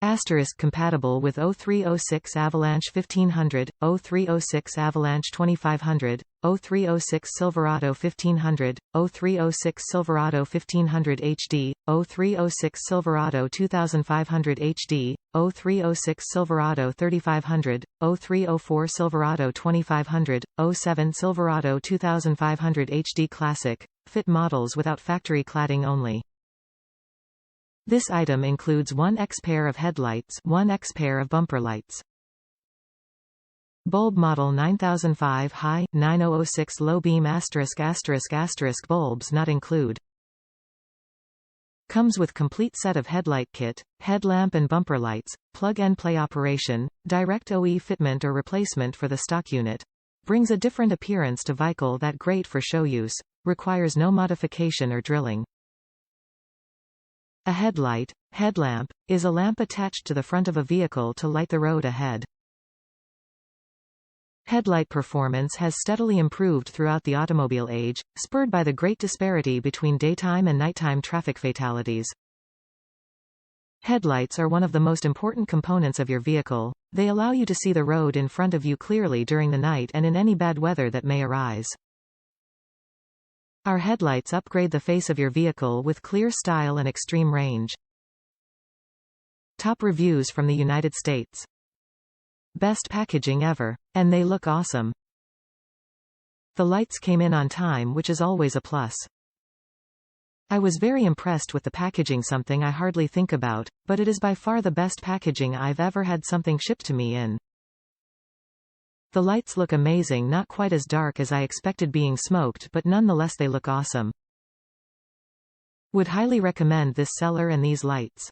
Asterisk compatible with 0306 Avalanche 1500, 0306 Avalanche 2500, 0306 Silverado 1500, 0306 Silverado 1500 HD, 0306 Silverado 2500 HD, 0306 Silverado 3500, 0304 Silverado 2500, 07 Silverado 2500 HD Classic, fit models without factory cladding only. This item includes 1x pair of headlights, 1x pair of bumper lights. Bulb model 9005 high, 9006 low beam **** bulbs not include. Comes with complete set of headlight kit, headlamp and bumper lights, plug-and-play operation, direct OE fitment or replacement for the stock unit. Brings a different appearance to Veichle that great for show use. Requires no modification or drilling. A headlight, headlamp, is a lamp attached to the front of a vehicle to light the road ahead. Headlight performance has steadily improved throughout the automobile age, spurred by the great disparity between daytime and nighttime traffic fatalities. Headlights are one of the most important components of your vehicle. They allow you to see the road in front of you clearly during the night and in any bad weather that may arise. Our headlights upgrade the face of your vehicle with clear style and extreme range. Top reviews from the United States. Best packaging ever. And they look awesome. The lights came in on time, which is always a plus. I was very impressed with the packaging, something I hardly think about, but it is by far the best packaging I've ever had something shipped to me in. The lights look amazing, not quite as dark as I expected being smoked, but nonetheless they look awesome. Would highly recommend this seller and these lights.